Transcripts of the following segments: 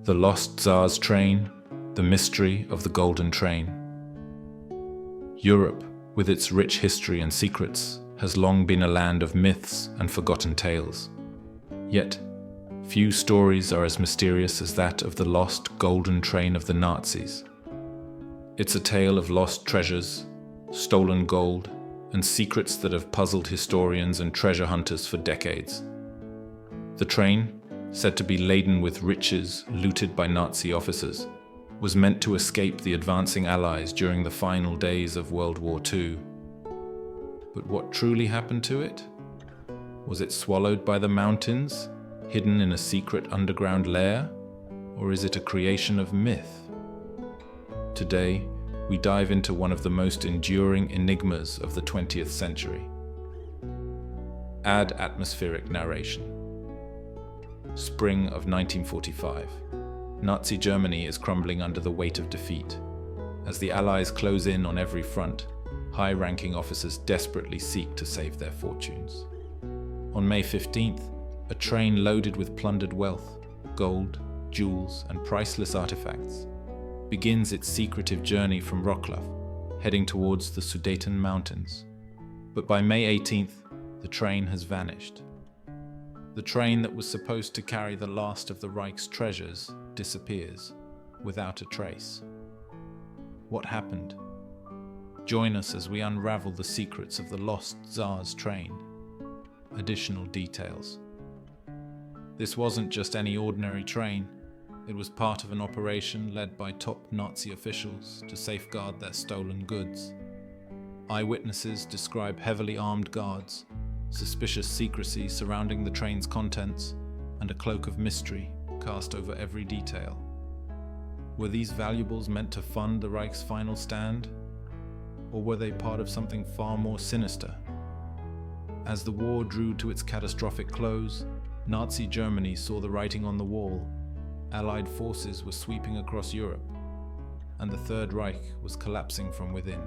The Lost Tsar's Train, the mystery of the Golden Train. Europe, with its rich history and secrets, has long been a land of myths and forgotten tales. Yet, few stories are as mysterious as that of the lost Golden Train of the Nazis. It's a tale of lost treasures, stolen gold, and secrets that have puzzled historians and treasure hunters for decades. The train, said to be laden with riches looted by Nazi officers, was meant to escape the advancing Allies during the final days of World War II. But what truly happened to it? Was it swallowed by the mountains, hidden in a secret underground lair, or is it a creation of myth? Today, we dive into one of the most enduring enigmas of the 20th century. Add atmospheric narration. Spring of 1945. Nazi Germany is crumbling under the weight of defeat. As the Allies close in on every front, high-ranking officers desperately seek to save their fortunes. On May 15th, a train loaded with plundered wealth, gold, jewels, and priceless artifacts begins its secretive journey from Wrocław, heading towards the Sudeten Mountains. But by May 18th, the train has vanished. The train that was supposed to carry the last of the Reich's treasures disappears, without a trace. What happened? Join us as we unravel the secrets of the lost Tsar's train. Additional details. This wasn't just any ordinary train. It was part of an operation led by top Nazi officials to safeguard their stolen goods. Eyewitnesses describe heavily armed guards, suspicious secrecy surrounding the train's contents, and a cloak of mystery cast over every detail. Were these valuables meant to fund the Reich's final stand? Or were they part of something far more sinister? As the war drew to its catastrophic close, Nazi Germany saw the writing on the wall. Allied forces were sweeping across Europe, and the Third Reich was collapsing from within.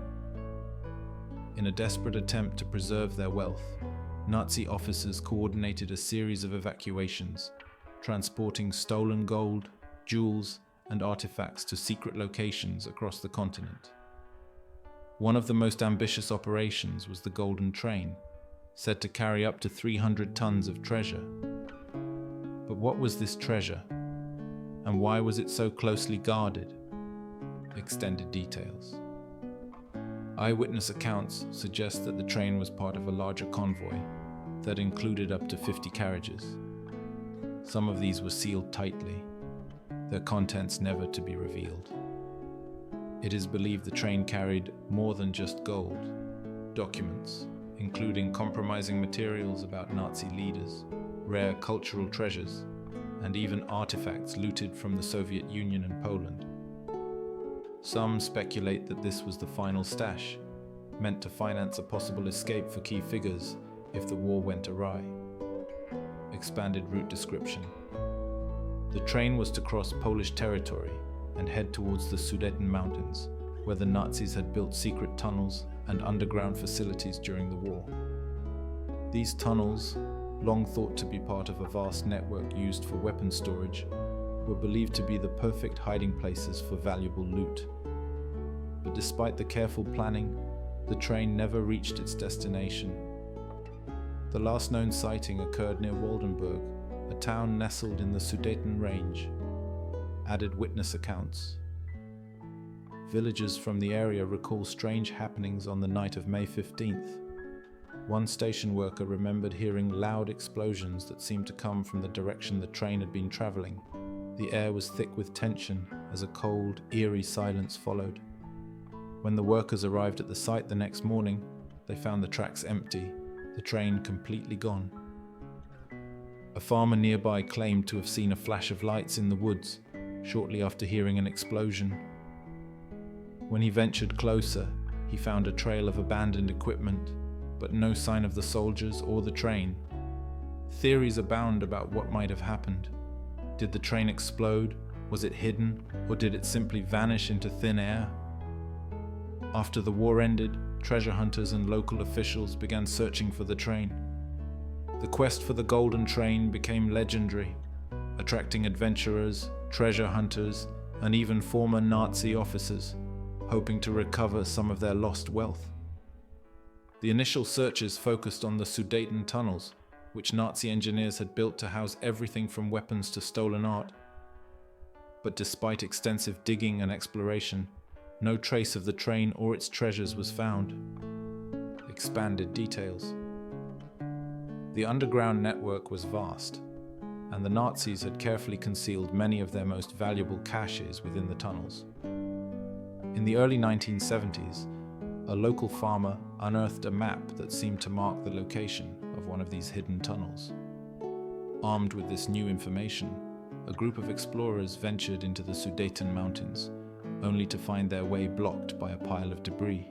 In a desperate attempt to preserve their wealth, Nazi officers coordinated a series of evacuations, transporting stolen gold, jewels, and artifacts to secret locations across the continent. One of the most ambitious operations was the Golden Train, said to carry up to 300 tons of treasure. But what was this treasure? And why was it so closely guarded? Extended details. Eyewitness accounts suggest that the train was part of a larger convoy that included up to 50 carriages. Some of these were sealed tightly, their contents never to be revealed. It is believed the train carried more than just gold, documents, including compromising materials about Nazi leaders, rare cultural treasures, and even artifacts looted from the Soviet Union and Poland. Some speculate that this was the final stash, meant to finance a possible escape for key figures if the war went awry. Expanded route description. The train was to cross Polish territory and head towards the Sudeten Mountains, where the Nazis had built secret tunnels and underground facilities during the war. These tunnels, long thought to be part of a vast network used for weapons storage, were believed to be the perfect hiding places for valuable loot. But despite the careful planning, the train never reached its destination. The last known sighting occurred near Waldenburg, a town nestled in the Sudeten range. Added witness accounts. Villagers from the area recall strange happenings on the night of May 15th. One station worker remembered hearing loud explosions that seemed to come from the direction the train had been traveling. The air was thick with tension as a cold, eerie silence followed. When the workers arrived at the site the next morning, they found the tracks empty, the train completely gone. A farmer nearby claimed to have seen a flash of lights in the woods shortly after hearing an explosion. When he ventured closer, he found a trail of abandoned equipment, but no sign of the soldiers or the train. Theories abound about what might have happened. Did the train explode? Was it hidden? Or did it simply vanish into thin air? After the war ended, treasure hunters and local officials began searching for the train. The quest for the Golden Train became legendary, attracting adventurers, treasure hunters, and even former Nazi officers, hoping to recover some of their lost wealth. The initial searches focused on the Sudeten tunnels, which Nazi engineers had built to house everything from weapons to stolen art. But despite extensive digging and exploration, no trace of the train or its treasures was found. Expanded details. The underground network was vast, and the Nazis had carefully concealed many of their most valuable caches within the tunnels. In the early 1970s, a local farmer unearthed a map that seemed to mark the location of one of these hidden tunnels. Armed with this new information, a group of explorers ventured into the Sudeten Mountains, only to find their way blocked by a pile of debris.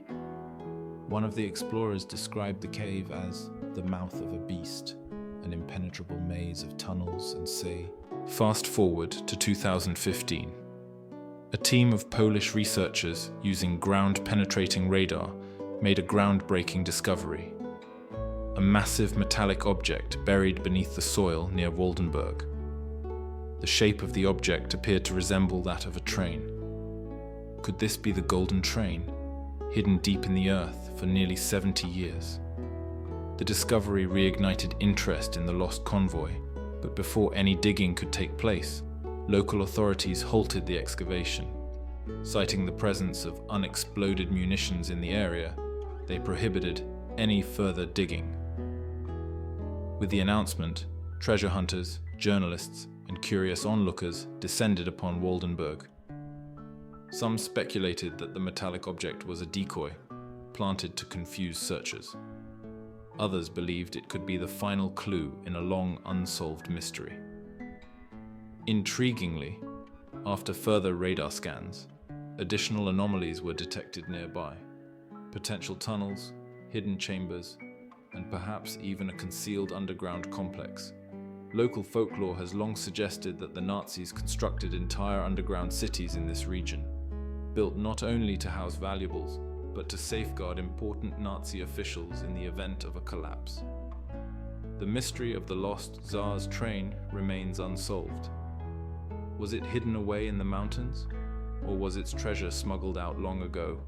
One of the explorers described the cave as the mouth of a beast, an impenetrable maze of tunnels and say. Fast forward to 2015. A team of Polish researchers using ground-penetrating radar made a groundbreaking discovery. A massive metallic object buried beneath the soil near Waldenburg. The shape of the object appeared to resemble that of a train. Could this be the Golden Train, hidden deep in the earth for nearly 70 years? The discovery reignited interest in the lost convoy, but before any digging could take place, local authorities halted the excavation. Citing the presence of unexploded munitions in the area, they prohibited any further digging. With the announcement, treasure hunters, journalists, and curious onlookers descended upon Waldenburg. Some speculated that the metallic object was a decoy, planted to confuse searchers. Others believed it could be the final clue in a long unsolved mystery. Intriguingly, after further radar scans, additional anomalies were detected nearby. Potential tunnels, hidden chambers, and perhaps even a concealed underground complex. Local folklore has long suggested that the Nazis constructed entire underground cities in this region, built not only to house valuables, but to safeguard important Nazi officials in the event of a collapse. The mystery of the lost Tsar's train remains unsolved. Was it hidden away in the mountains, or was its treasure smuggled out long ago?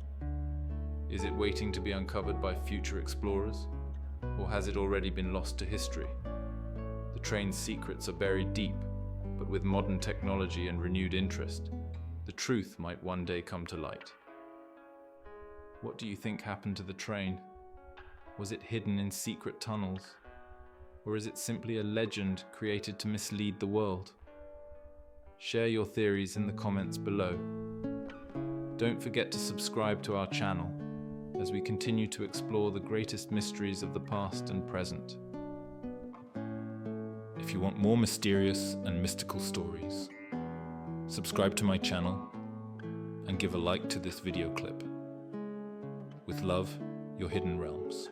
Is it waiting to be uncovered by future explorers, or has it already been lost to history? The train's secrets are buried deep, but with modern technology and renewed interest, the truth might one day come to light. What do you think happened to the train? Was it hidden in secret tunnels? Or is it simply a legend created to mislead the world? Share your theories in the comments below. Don't forget to subscribe to our channel as we continue to explore the greatest mysteries of the past and present. If you want more mysterious and mystical stories, subscribe to my channel and give a like to this video clip. With love, your hidden realms.